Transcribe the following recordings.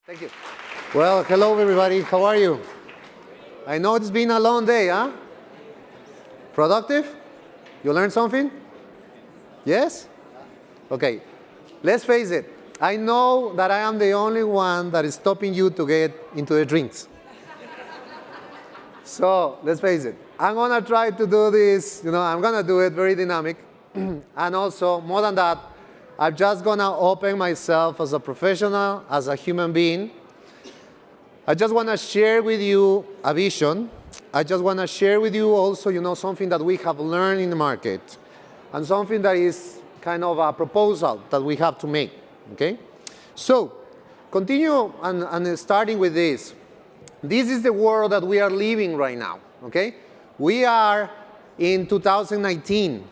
Thank you. Well, hello everybody. How are you? I know it's been a long day, huh? Productive? You learned something? Yes? Okay. Let's face it. I know that I am the only one that is stopping you to get into the drinks. So let's face it. I'm going to try to do this. I'm going to do it very dynamic. And also, more than that, I'm just going to open myself as a professional, as a human being. I just want to share with you a vision. I just want to share with you also, something that we have learned in the market and something that is kind of a proposal that we have to make, okay? So, continue and starting with this. This is the world that we are living right now, okay? We are in 2019,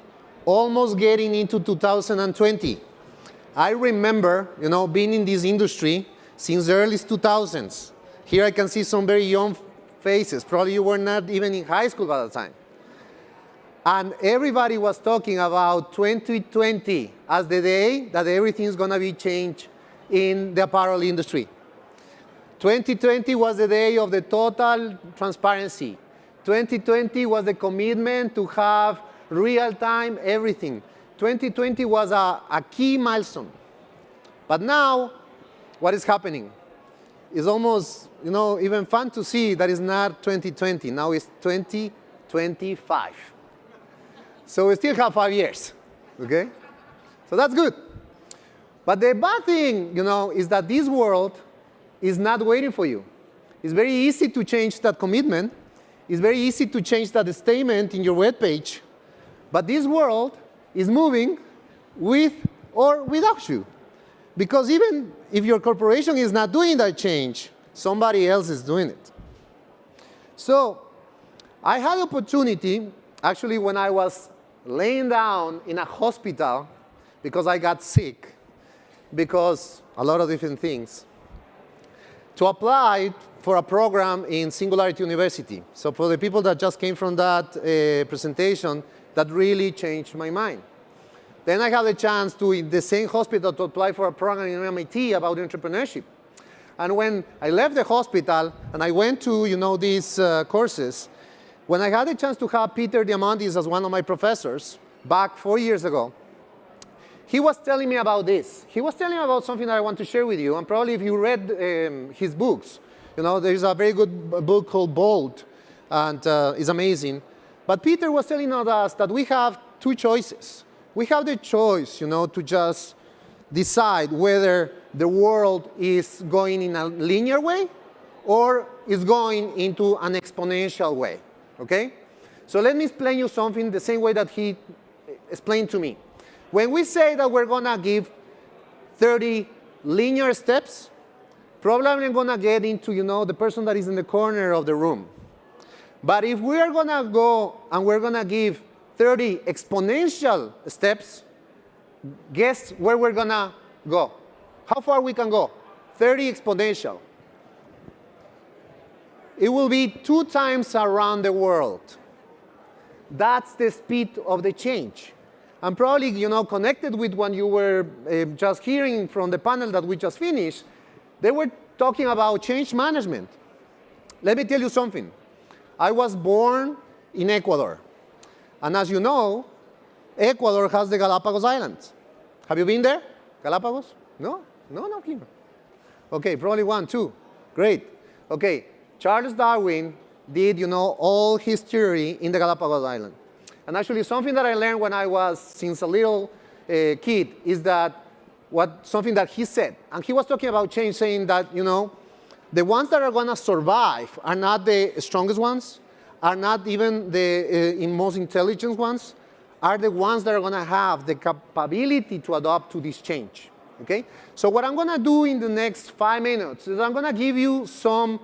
almost getting into 2020. I remember, being in this industry since the early 2000s. Here I can see some very young faces. Probably you were not even in high school at the time. And everybody was talking about 2020 as the day that everything's going to be changed in the apparel industry. 2020 was the day of the total transparency. 2020 was the commitment to have real-time everything. 2020 was a key milestone. But now, what is happening? It's almost, even fun to see that it's not 2020. Now it's 2025. So we still have 5 years, okay? So that's good. But the bad thing, is that this world is not waiting for you. It's very easy to change that commitment. It's very easy to change that statement in your web page. But this world is moving with or without you. Because even if your corporation is not doing that change, somebody else is doing it. So I had the opportunity, actually, when I was laying down in a hospital because I got sick, because a lot of different things, to apply for a program in Singularity University. So for the people that just came from that presentation, that really changed my mind. Then I had a chance to, in the same hospital, to apply for a program in MIT about entrepreneurship. And when I left the hospital and I went to, these courses, when I had a chance to have Peter Diamandis as one of my professors back 4 years ago, he was telling me about this. He was telling me about something that I want to share with you. And probably if you read his books, there's a very good book called Bold, and it's amazing. But Peter was telling us that we have two choices. We have the choice, to just decide whether the world is going in a linear way or is going into an exponential way, okay? So let me explain you something the same way that he explained to me. When we say that we're going to give 30 linear steps, probably I'm going to get into, the person that is in the corner of the room. But if we are going to go and we're going to give 30 exponential steps, guess where we're going to go? How far we can go? 30 exponential. It will be 2 times around the world. That's the speed of the change. And probably, connected with what you were just hearing from the panel that we just finished, they were talking about change management. Let me tell you something. I was born in Ecuador. And as you know, Ecuador has the Galapagos Islands. Have you been there? Galapagos? No? No, here. Okay, probably 1, 2. Great. Okay, Charles Darwin did, all his theory in the Galapagos Islands. And actually, something that I learned when I was, since a little kid, is that something that he said. And he was talking about change, saying that, the ones that are going to survive are not the strongest ones, are not even the most intelligent ones, are the ones that are going to have the capability to adapt to this change, okay? So what I'm going to do in the next 5 minutes is I'm going to give you some,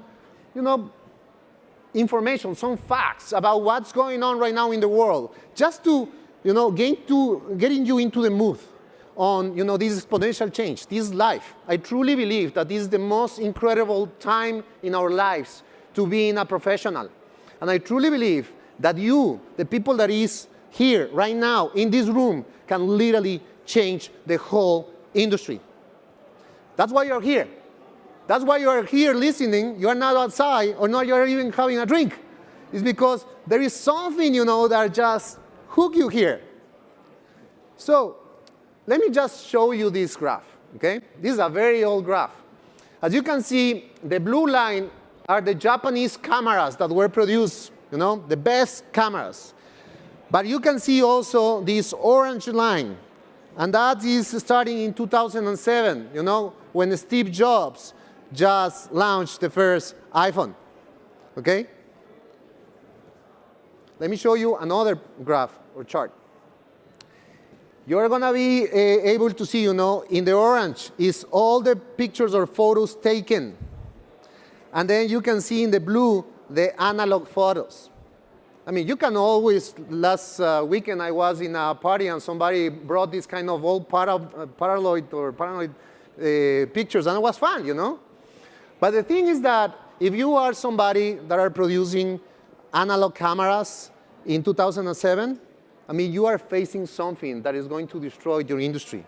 information, some facts about what's going on right now in the world, just to, getting you into the mood on, this exponential change, this life. I truly believe that this is the most incredible time in our lives to be in a professional. And I truly believe that you, the people that is here right now in this room, can literally change the whole industry. That's why you're here. That's why you are here listening. You are not outside, or not you are even having a drink. It's because there is something, that just hook you here. So let me just show you this graph, okay? This is a very old graph. As you can see, the blue line are the Japanese cameras that were produced, the best cameras. But you can see also this orange line, and that is starting in 2007, when Steve Jobs just launched the first iPhone, okay? Let me show you another graph or chart. You're going to be able to see, in the orange is all the pictures or photos taken. And then you can see in the blue the analog photos. I mean, you can always, last weekend I was in a party and somebody brought this kind of old paranoid pictures, and it was fun, But the thing is that if you are somebody that are producing analog cameras in 2007, I mean, you are facing something that is going to destroy your industry.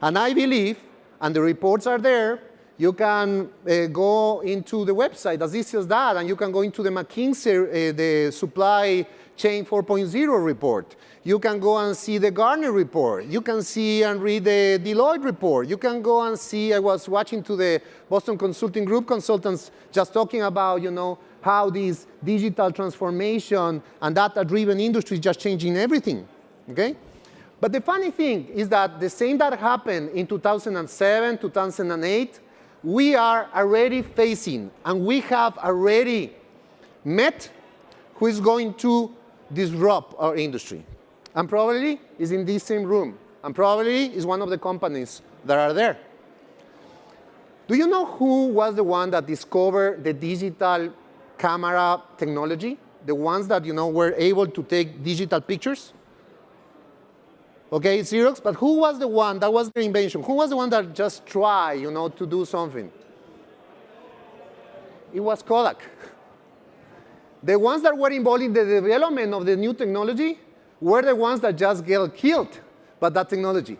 And I believe, and the reports are there, you can go into the website as easy as that, and you can go into the McKinsey, the Supply Chain 4.0 report. You can go and see the Gartner report. You can see and read the Deloitte report. You can go and see, I was watching to the Boston Consulting Group consultants just talking about, how this digital transformation and data-driven industry is just changing everything, okay? But the funny thing is that the same that happened in 2007, 2008, we are already facing, and we have already met who is going to disrupt our industry. And probably is in this same room, and probably is one of the companies that are there. Do you know who was the one that discovered the digital camera technology? The ones that, were able to take digital pictures? Okay, Xerox, but who was the one, that was the invention? Who was the one that just tried, to do something? It was Kodak. The ones that were involved in the development of the new technology were the ones that just get killed by that technology.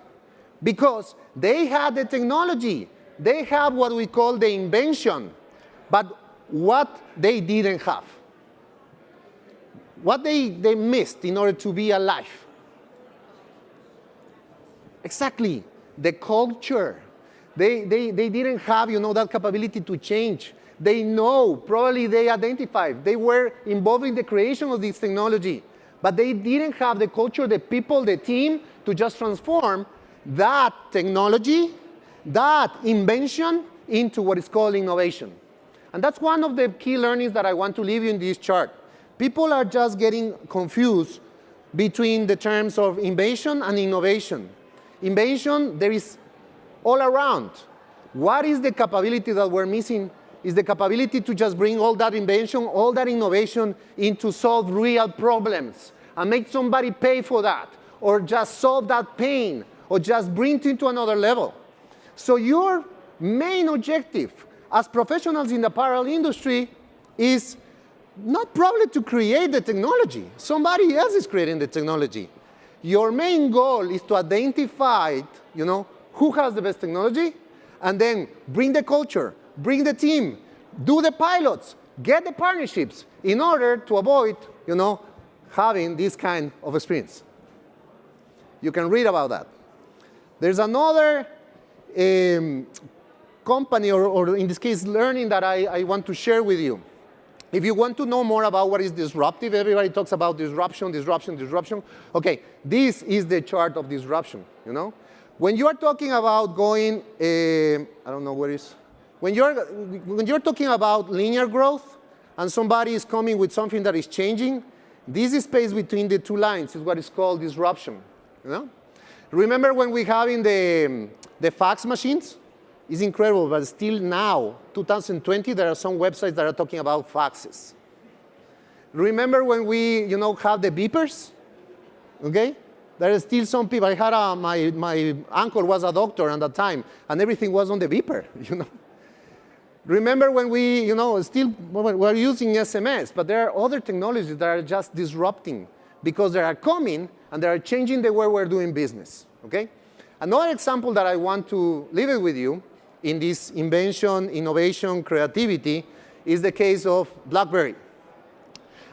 Because they had the technology. They had what we call the invention. But what they didn't have. What they missed in order to be alive. Exactly, the culture. They didn't have, that capability to change. They know, probably they identified. They were involved in the creation of this technology. But they didn't have the culture, the people, the team to just transform that technology, that invention into what is called innovation. And that's one of the key learnings that I want to leave you in this chart. People are just getting confused between the terms of invention and innovation. Invention, there is all around. What is the capability that we're missing? Is the capability to just bring all that invention, all that innovation into solve real problems and make somebody pay for that, or just solve that pain, or just bring it into another level. So your main objective as professionals in the apparel industry is not probably to create the technology. Somebody else is creating the technology. Your main goal is to identify, who has the best technology, and then bring the culture, bring the team, do the pilots, get the partnerships in order to avoid, having this kind of experience. You can read about that. There's another company, or in this case, learning that I want to share with you. If you want to know more about what is disruptive, everybody talks about disruption, disruption, disruption. Okay, this is the chart of disruption, When you are talking about going, I don't know where it is. When you're talking about linear growth and somebody is coming with something that is changing, this space between the two lines is what is called disruption, Remember when we have in the fax machines? It's incredible, but still now, 2020, there are some websites that are talking about faxes. Remember when we, have the beepers? Okay? There are still some people. I had my uncle was a doctor at that time, and everything was on the beeper, Remember when we, still we're using SMS, but there are other technologies that are just disrupting because they are coming and they are changing the way we're doing business, okay? Another example that I want to leave it with you in this invention, innovation, creativity is the case of BlackBerry.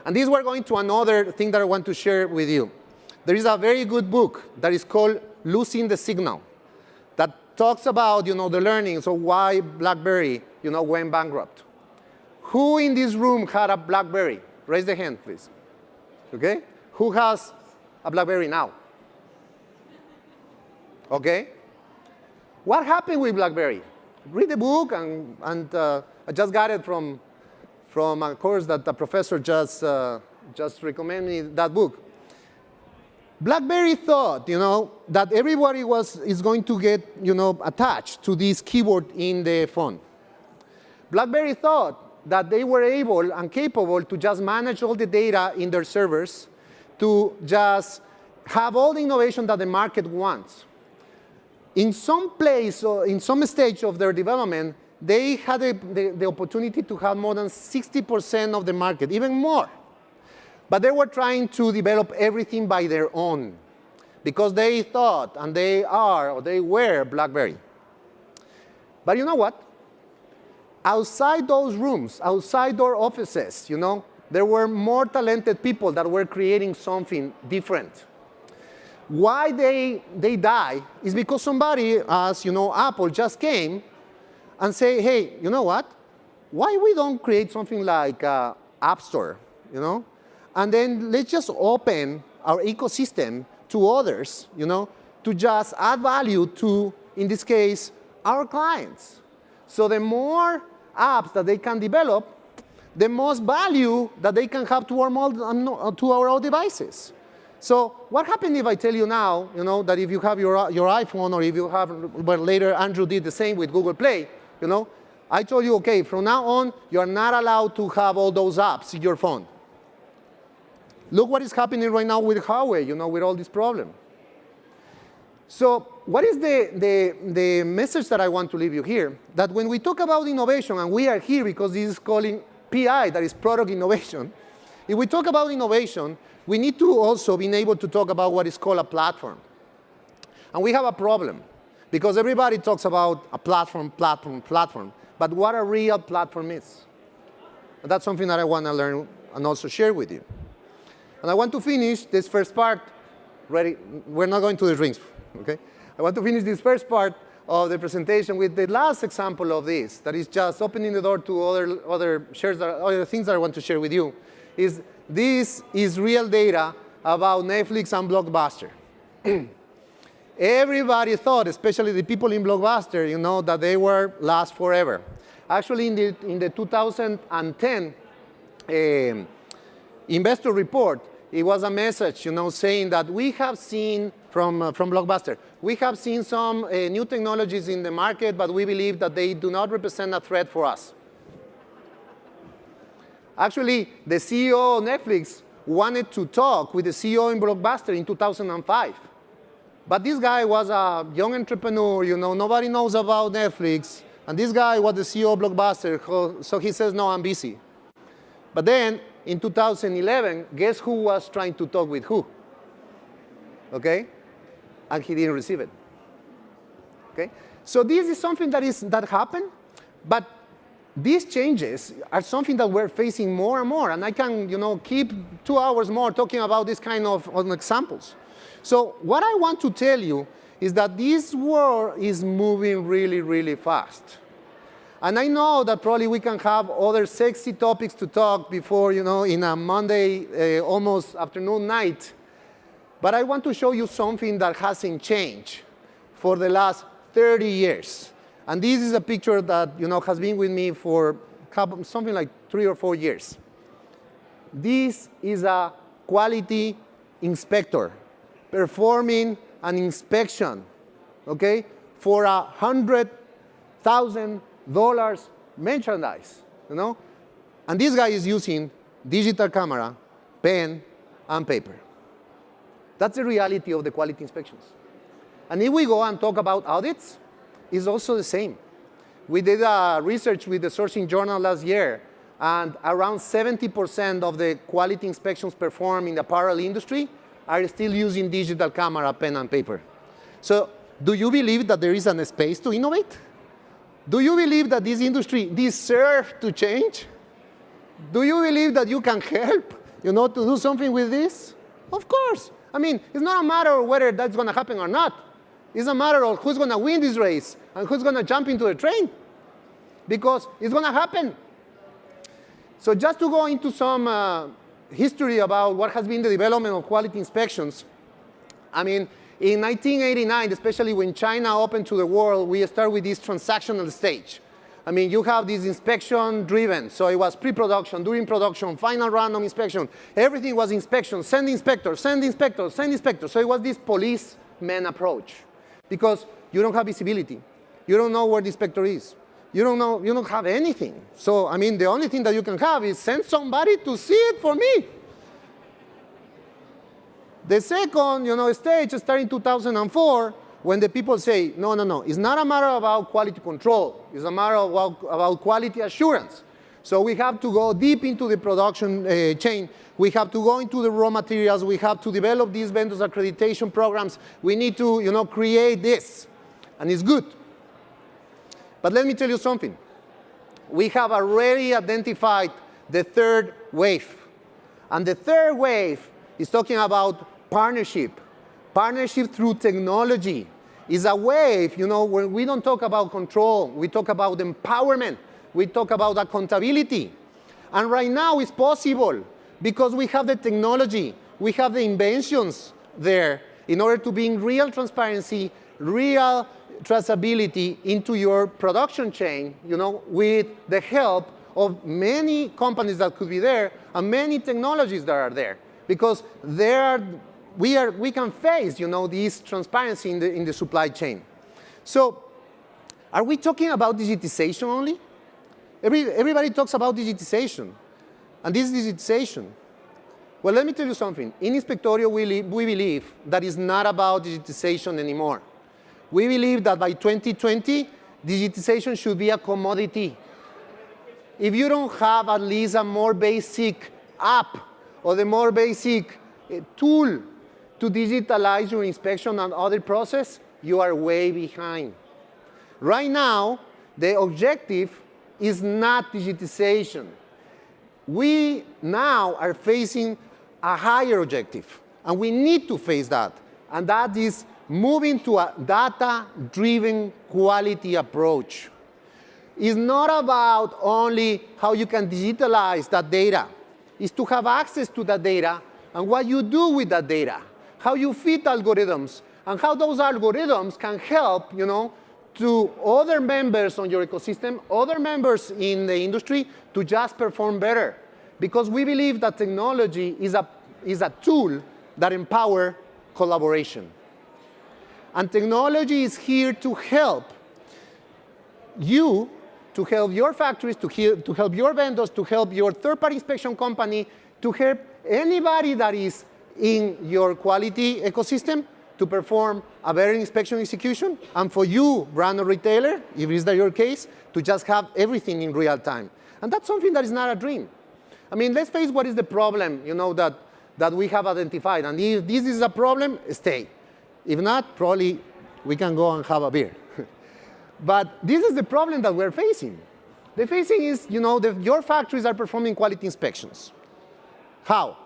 And this we're going to another thing that I want to share with you. There is a very good book that is called Losing the Signal that talks about, the learnings of why BlackBerry, went bankrupt. Who in this room had a BlackBerry? Raise the hand, please. Okay? Who has a BlackBerry now? Okay? What happened with BlackBerry? Read the book, and I just got it from a course that the professor just recommended me that book. BlackBerry thought, that everybody is going to get, attached to this keyboard in the phone. BlackBerry thought that they were able and capable to just manage all the data in their servers, to just have all the innovation that the market wants. In some place, or in some stage of their development, they had the opportunity to have more than 60% of the market, even more. But they were trying to develop everything by their own, because they thought, and they were BlackBerry. But you know what? Outside those rooms, outside their offices, there were more talented people that were creating something different. Why they die is because somebody, as Apple, just came and say, hey, you know what? Why we don't create something like App Store, And then let's just open our ecosystem to others, to just add value to, in this case, our clients. So the more apps that they can develop, the most value that they can have to our own devices. So what happens if I tell you now, that if you have your iPhone, or if you have, well, later Andrew did the same with Google Play, I told you, okay, from now on, you are not allowed to have all those apps in your phone. Look what is happening right now with Huawei, with all this problem. So what is the message that I want to leave you here? That when we talk about innovation, and we are here because this is calling PI, that is product innovation. If we talk about innovation, we need to also be able to talk about what is called a platform. And we have a problem, because everybody talks about a platform. But what a real platform is. And that's something that I want to learn and also share with you. And I want to finish this first part. Ready? We're not going to the rings, okay? I want to finish this first part of the presentation with the last example of this, that is just opening the door to other things that I want to share with you. This is real data about Netflix and Blockbuster. Everybody thought, especially the people in Blockbuster, that they were last forever. Actually, in the 2010 investor report, it was a message, saying that we have seen from Blockbuster, we have seen some new technologies in the market, but we believe that they do not represent a threat for us. Actually, the CEO of Netflix wanted to talk with the CEO in Blockbuster in 2005. But this guy was a young entrepreneur, nobody knows about Netflix. And this guy was the CEO of Blockbuster, so he says, no, I'm busy. But then, in 2011, guess who was trying to talk with who? Okay? And he didn't receive it. Okay? So this is something that happened, but these changes are something that we're facing more and more. And I can, keep 2 hours more talking about this kind of examples. So what I want to tell you is that this world is moving really, really fast. And I know that probably we can have other sexy topics to talk before, in a Monday, almost afternoon, night. But I want to show you something that hasn't changed for the last 30 years. And this is a picture that, has been with me for something like 3 or 4 years. This is a quality inspector performing an inspection, okay, for $100,000 merchandise, And this guy is using digital camera, pen, and paper. That's the reality of the quality inspections. And if we go and talk about audits, it's also the same. We did research with the Sourcing Journal last year, and around 70% of the quality inspections performed in the apparel industry are still using digital camera, pen, and paper. So do you believe that there is a space to innovate? Do you believe that this industry deserves to change? Do you believe that you can help, to do something with this? Of course. I mean, it's not a matter of whether that's going to happen or not. It's a matter of who's going to win this race and who's going to jump into the train. Because it's going to happen. So just to go into some history about what has been the development of quality inspections, I mean, in 1989, especially when China opened to the world, we started with this transactional stage. I mean, you have this inspection driven. So it was pre-production, during production, final random inspection. Everything was inspection, send inspectors, send inspectors, send inspectors. So it was this policeman approach. Because you don't have visibility. You don't know where the inspector is. You don't have anything. So, I mean, the only thing that you can have is send somebody to see it for me. The second, stage started in 2004 when the people say, no, it's not a matter about quality control. It's a matter about quality assurance. So we have to go deep into the production chain. We have to go into the raw materials. We have to develop these vendors accreditation programs. We need to, create this. And it's good. But let me tell you something. We have already identified the third wave. And the third wave is talking about partnership. Partnership through technology is a wave, when we don't talk about control, we talk about empowerment, we talk about accountability. And right now it's possible because we have the technology, we have the inventions there in order to bring real transparency, real traceability into your production chain, with the help of many companies that could be there and many technologies that are there. Because we can face, this transparency in the supply chain. So, are we talking about digitization only? Everybody talks about digitization, and this is digitization. Well, let me tell you something. In Inspectorio, we believe that it's not about digitization anymore. We believe that by 2020, digitization should be a commodity. If you don't have at least a more basic app or the more basic tool to digitalize your inspection and other process, you are way behind. Right now, the objective is not digitization. We now are facing a higher objective, and we need to face that, and that is moving to a data-driven quality approach. It's not about only how you can digitalize that data. It's to have access to that data and what you do with that data, how you fit algorithms, and how those algorithms can help, to other members on your ecosystem, other members in the industry to just perform better. Because we believe that technology is a tool that empowers collaboration. And technology is here to help you, to help your factories, to help your vendors, to help your third-party inspection company, to help anybody that is in your quality ecosystem to perform a better inspection execution, and for you, brand or retailer, if is that your case, to just have everything in real time. And that's something that is not a dream. I mean, let's face what is the problem, that we have identified. And if this is a problem, stay. If not, probably we can go and have a beer. But this is the problem that we're facing. The facing is, your factories are performing quality inspections. How?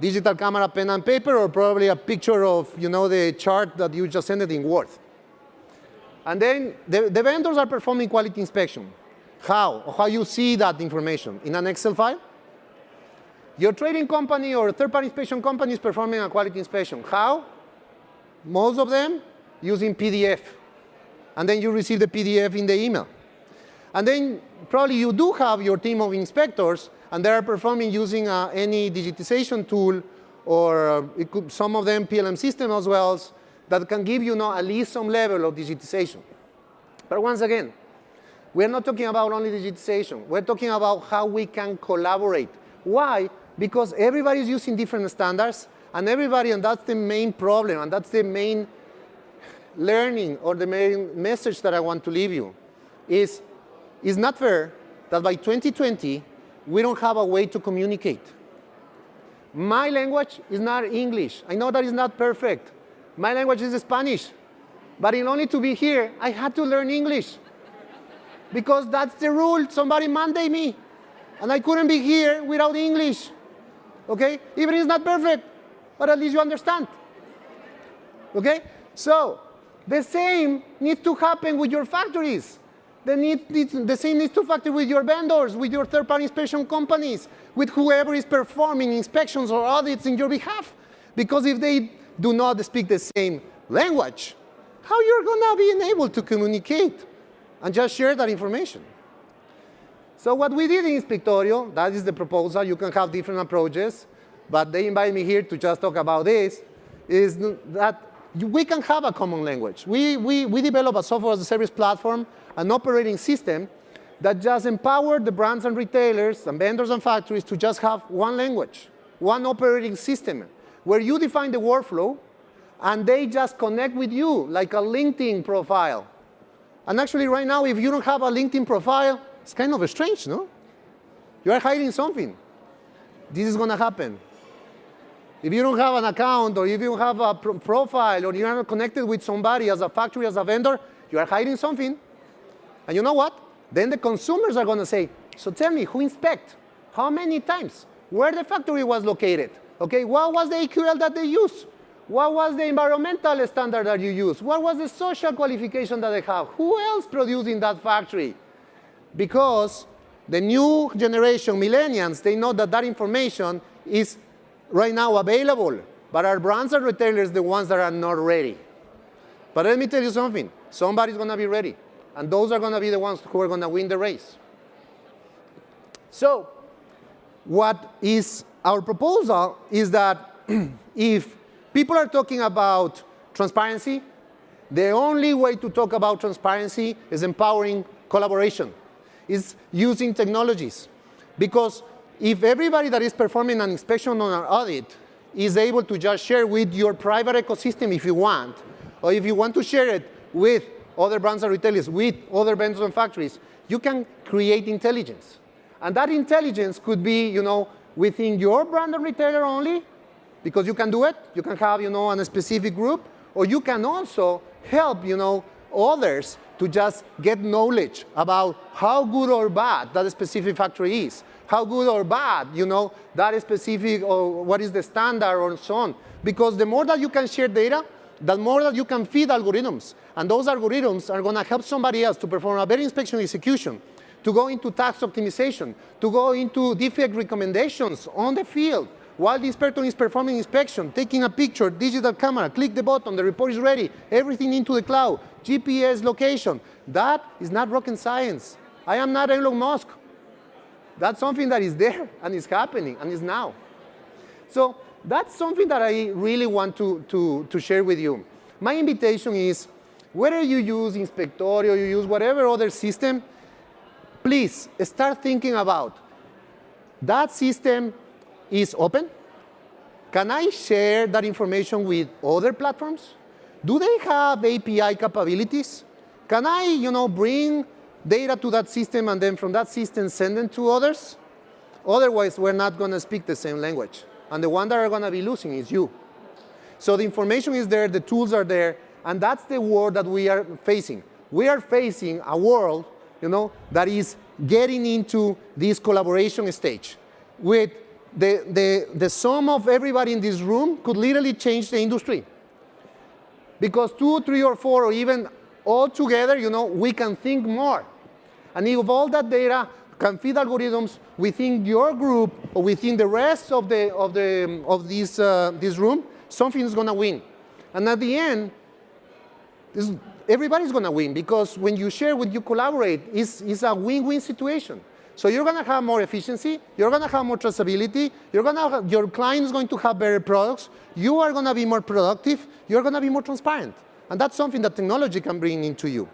Digital camera, pen and paper, or probably a picture of, the chart that you just sent it in Word. And then the vendors are performing quality inspection. How? Or how you see that information? In an Excel file? Your trading company or third-party inspection company is performing a quality inspection. How? Most of them using PDF. And then you receive the PDF in the email. And then probably you do have your team of inspectors, and they are performing using any digitization tool, or some of them PLM system as well, that can give you at least some level of digitization. But once again, we're not talking about only digitization. We're talking about how we can collaborate. Why? Because everybody's using different standards, and that's the main problem, and that's the main learning or the main message that I want to leave you, is it's not fair that by 2020, we don't have a way to communicate. My language is not English. I know that is not perfect. My language is Spanish. But in order to be here, I had to learn English. because that's the rule. Somebody mandate me. And I couldn't be here without English. Okay? Even if it's not perfect, but at least you understand. Okay? So the same needs to happen with your factories. The same needs to happen with your vendors, with your third-party inspection companies, with whoever is performing inspections or audits in your behalf. Because if they do not speak the same language, how you're going to be able to communicate and just share that information? So what we did in Inspectorio, that is the proposal. You can have different approaches, but they invited me here to just talk about this, is that we can have a common language. We develop a software as a service platform, an operating system that just empower the brands and retailers and vendors and factories to just have one language, one operating system, where you define the workflow, and they just connect with you like a LinkedIn profile. And actually, right now, if you don't have a LinkedIn profile, it's kind of strange, no? You are hiding something. This is going to happen. If you don't have an account, or if you don't have a profile, or you are not connected with somebody as a factory, as a vendor, you are hiding something. And you know what? Then the consumers are going to say, so tell me, who inspect? How many times? Where the factory was located? Okay, what was the AQL that they used? What was the environmental standard that you used? What was the social qualification that they have? Who else produced in that factory? Because the new generation, millennials, they know that that information is right now available. But our brands and retailers, the ones that are not ready. But let me tell you something. Somebody's going to be ready. And those are going to be the ones who are going to win the race. So what is our proposal is that if people are talking about transparency, the only way to talk about transparency is empowering collaboration, is using technologies. Because if everybody that is performing an inspection or an audit is able to just share with your private ecosystem if you want, or if you want to share it with other brands and retailers, with other vendors and factories, you can create intelligence. And that intelligence could be, within your brand and retailer only, because you can do it. You can have, a specific group, or you can also help, others to just get knowledge about how good or bad that specific factory is, how good or bad, that specific, or what is the standard, or so on. Because the more that you can share data, the more that you can feed algorithms. And those algorithms are going to help somebody else to perform a better inspection execution, to go into task optimization, to go into defect recommendations on the field, while the inspector is performing inspection, taking a picture, digital camera, click the button, the report is ready, everything into the cloud, GPS location. That is not rocket science. I am not Elon Musk. That's something that is there, and is happening, and is now. So that's something that I really want to share with you. My invitation is, whether you use Inspectorio, you use whatever other system, please start thinking about, that system is open? Can I share that information with other platforms? Do they have API capabilities? Can I, bring data to that system and then from that system send them to others? Otherwise, we're not going to speak the same language. And the one that are going to be losing is you. So the information is there, the tools are there, and that's the world that we are facing. We are facing a world, that is getting into this collaboration stage. With the sum of everybody in this room could literally change the industry. Because 2, 3, or 4, or even all together, we can think more. And if all that data can feed algorithms within your group or within the rest of this room, something is going to win. And at the end, everybody's going to win, because when you share, when you collaborate, it's a win-win situation. So you're going to have more efficiency, you're going to have more traceability, your client is going to have better products, you are going to be more productive, you're going to be more transparent. And that's something that technology can bring into you.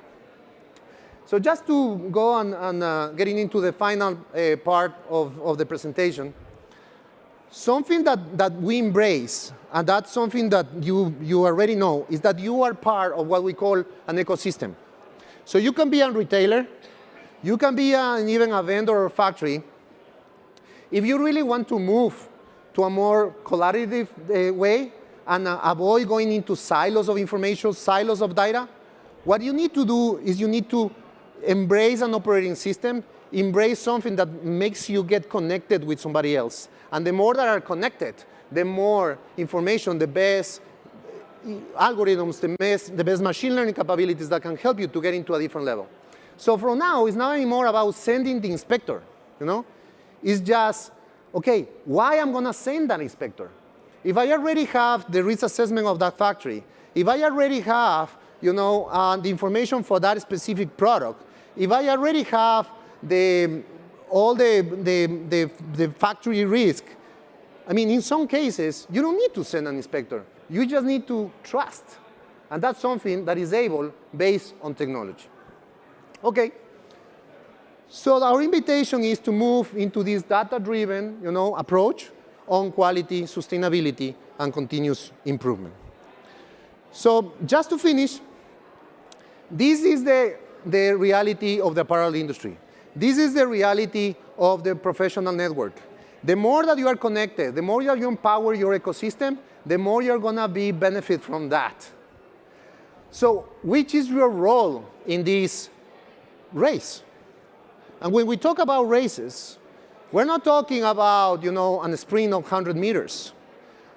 So just to go on getting into the final part of the presentation, something that we embrace, and that's something that you already know, is that you are part of what we call an ecosystem. So you can be a retailer, you can be even a vendor or factory. If you really want to move to a more collaborative way and avoid going into silos of information, silos of data, what you need to do is you need to Embrace an operating system. Embrace something that makes you get connected with somebody else. And the more that are connected, the more information, the best algorithms, the best machine learning capabilities that can help you to get into a different level. So from now, it's not anymore about sending the inspector. It's just, okay, why I'm going to send that inspector? If I already have the risk assessment of that factory, if I already have the information for that specific product, if I already have all the factory risk, I mean, in some cases, you don't need to send an inspector. You just need to trust. And that's something that is able based on technology. Okay. So our invitation is to move into this data-driven approach on quality, sustainability, and continuous improvement. So just to finish, this is the reality of the apparel industry. This is the reality of the professional network. The more that you are connected, the more that you empower your ecosystem, the more you're going to be benefit from that. So which is your role in this race? And when we talk about races, we're not talking about a sprint of 100 meters.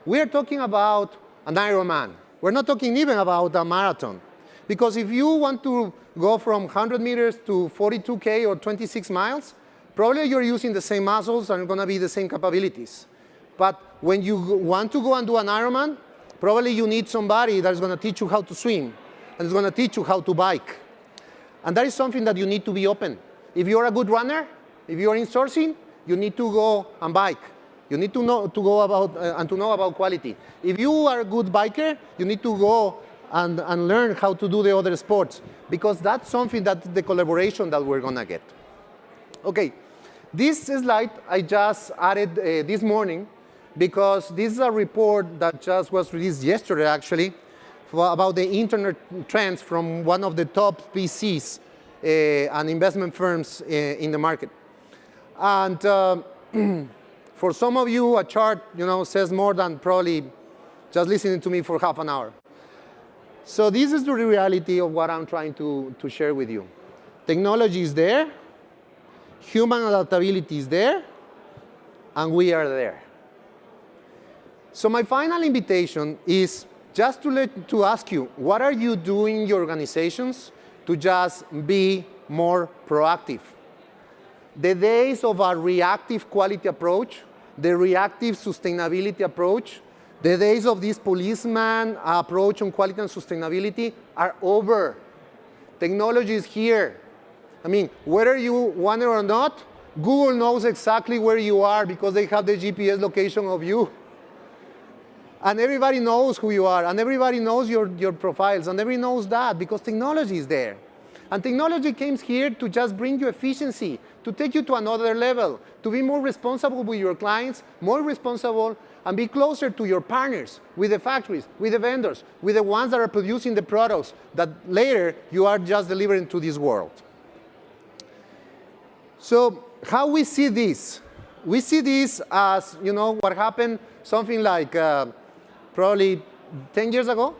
We're talking about an Ironman. We're not talking even about a marathon. Because if you want to go from 100 meters to 42K or 26 miles, probably you're using the same muscles and going to be the same capabilities. But when you want to go and do an Ironman, probably you need somebody that's going to teach you how to swim and is going to teach you how to bike. And that is something that you need to be open. If you're a good runner, if you're in sourcing, you need to go and bike. You need to know about quality. If you are a good biker, you need to go and learn how to do the other sports, because that's something that the collaboration that we're going to get. Okay, this slide I just added this morning because this is a report that just was released yesterday, actually, about the internet trends from one of the top PCs and investment firms in the market. And for some of you, a chart says more than probably just listening to me for half an hour. So this is the reality of what I'm trying to share with you. Technology is there, human adaptability is there, and we are there. So my final invitation is just to ask you, what are you doing in your organizations to just be more proactive? The days of a reactive quality approach, the reactive sustainability approach, the days of this policeman approach on quality and sustainability are over. Technology is here. I mean, whether you want it or not, Google knows exactly where you are because they have the GPS location of you. And everybody knows who you are, and everybody knows your profiles, and everybody knows that because technology is there. And technology comes here to just bring you efficiency, to take you to another level, to be more responsible with your clients, more responsible, and be closer to your partners, with the factories, with the vendors, with the ones that are producing the products that later you are just delivering to this world. So how we see this? We see this as, what happened something like probably 10 years ago,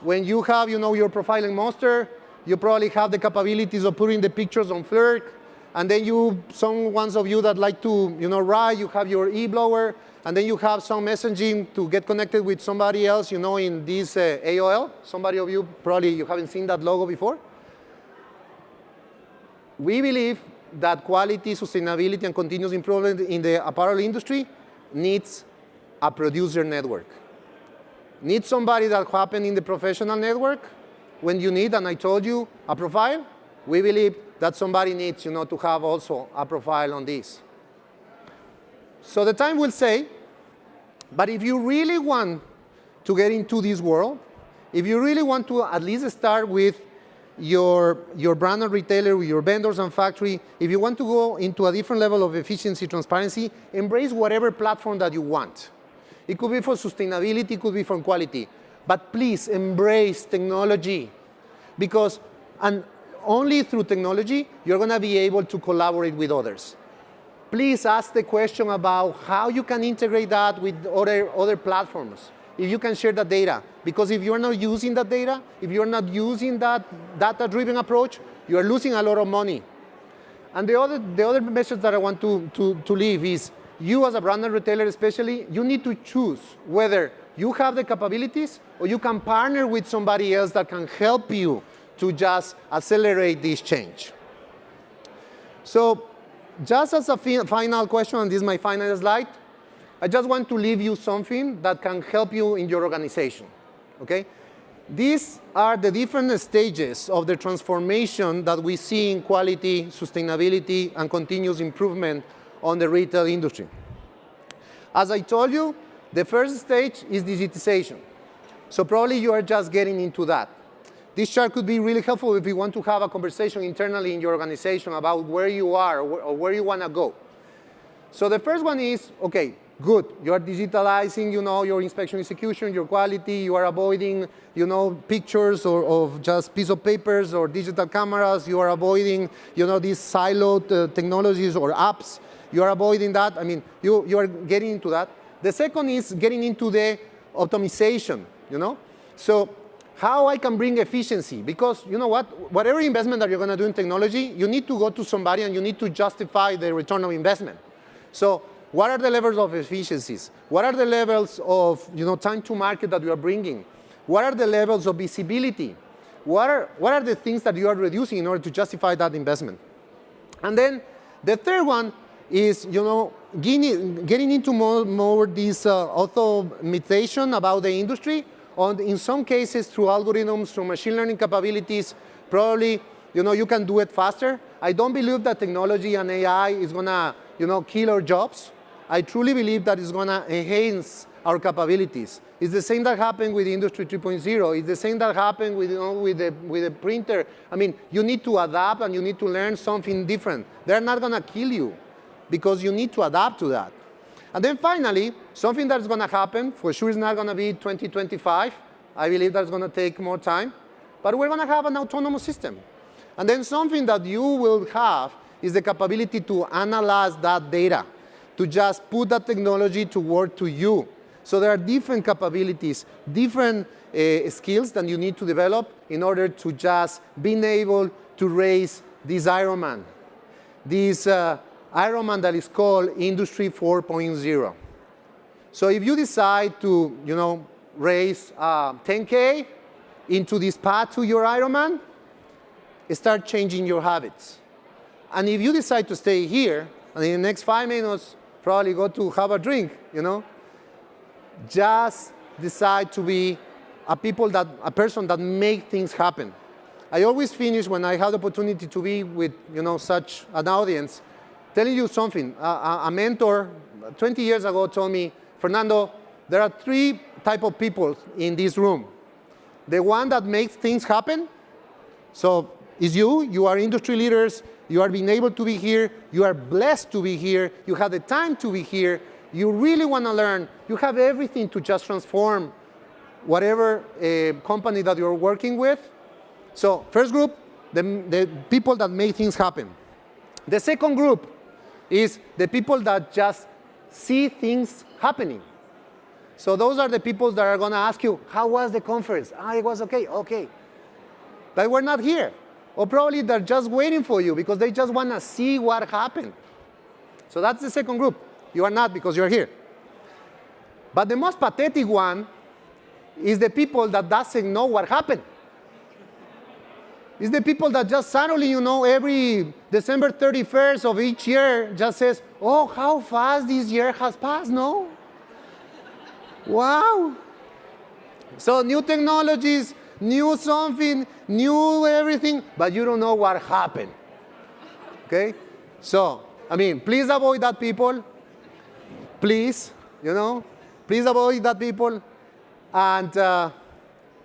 when you have, your profiling monster, you probably have the capabilities of putting the pictures on Flirt, and then some ones of you that like to, write, you have your e-blower, and then you have some messaging to get connected with somebody else, in this AOL. Somebody of you, probably you haven't seen that logo before. We believe that quality, sustainability, and continuous improvement in the apparel industry needs a producer network. Needs somebody that happened in the professional network when you need, and I told you, a profile. We believe that somebody needs, to have also a profile on this. So the time will say, but if you really want to get into this world, if you really want to at least start with your brand and retailer, with your vendors and factory, if you want to go into a different level of efficiency, transparency, embrace whatever platform that you want. It could be for sustainability, it could be for quality. But please embrace technology, because only through technology you're going to be able to collaborate with others. Please ask the question about how you can integrate that with other platforms. If you can share that data. Because if you're not using that data, if you're not using that data-driven approach, you are losing a lot of money. And the other message that I want to leave is, you as a branded retailer especially, you need to choose whether you have the capabilities or you can partner with somebody else that can help you to just accelerate this change. So just as a final question, and this is my final slide, I just want to leave you something that can help you in your organization, okay? These are the different stages of the transformation that we see in quality, sustainability, and continuous improvement on the retail industry. As I told you, the first stage is digitization. So probably you are just getting into that. This chart could be really helpful if you want to have a conversation internally in your organization about where you are or where you want to go. So the first one is, okay, good. You are digitalizing, your inspection execution, your quality. You are avoiding, pictures of just piece of papers or digital cameras. You are avoiding, these siloed technologies or apps. You are avoiding that. I mean, you are getting into that. The second is getting into the optimization, So how I can bring efficiency, because you know what? Whatever investment that you're going to do in technology, you need to go to somebody and you need to justify the return of investment. So what are the levels of efficiencies? What are the levels of time to market that you are bringing? What are the levels of visibility? What are the things that you are reducing in order to justify that investment? And then the third one is getting into more this automation about the industry. In some cases, through algorithms, through machine learning capabilities, probably you can do it faster. I don't believe that technology and AI is going to kill our jobs. I truly believe that it's going to enhance our capabilities. It's the same that happened with Industry 3.0. It's the same that happened with the printer. I mean, you need to adapt and you need to learn something different. They're not going to kill you because you need to adapt to that. And then finally, something that's going to happen, for sure is not going to be 2025. I believe that's going to take more time. But we're going to have an autonomous system. And then something that you will have is the capability to analyze that data, to just put that technology to work to you. So there are different capabilities, different skills that you need to develop in order to just being able to raise this Ironman. This Ironman that is called Industry 4.0. So if you decide to, raise 10K into this path to your Ironman, start changing your habits. And if you decide to stay here, and in the next 5 minutes, probably go to have a drink, just decide to be a person that makes things happen. I always finish when I have the opportunity to be with, such an audience, telling you something. A mentor 20 years ago told me, Fernando, there are 3 types of people in this room. The one that makes things happen, so is you are industry leaders, you are being able to be here, you are blessed to be here, you have the time to be here, you really want to learn, you have everything to just transform whatever company that you're working with. So first group, the people that make things happen. The second group is the people that just see things happening. So those are the people that are going to ask you, how was the conference? It was okay, okay. But we're not here. Or probably they're just waiting for you because they just want to see what happened. So that's the second group. You are not because you're here. But the most pathetic one is the people that doesn't know what happened. It's the people that just suddenly, every December 31st of each year just says, oh, how fast this year has passed, no? Wow. So new technologies, new something, new everything, but you don't know what happened. Okay? So, please avoid that people. Please, please avoid that people. And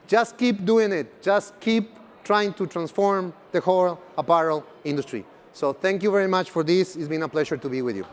just keep doing it. Just keep trying to transform the whole apparel industry. So thank you very much for this. It's been a pleasure to be with you.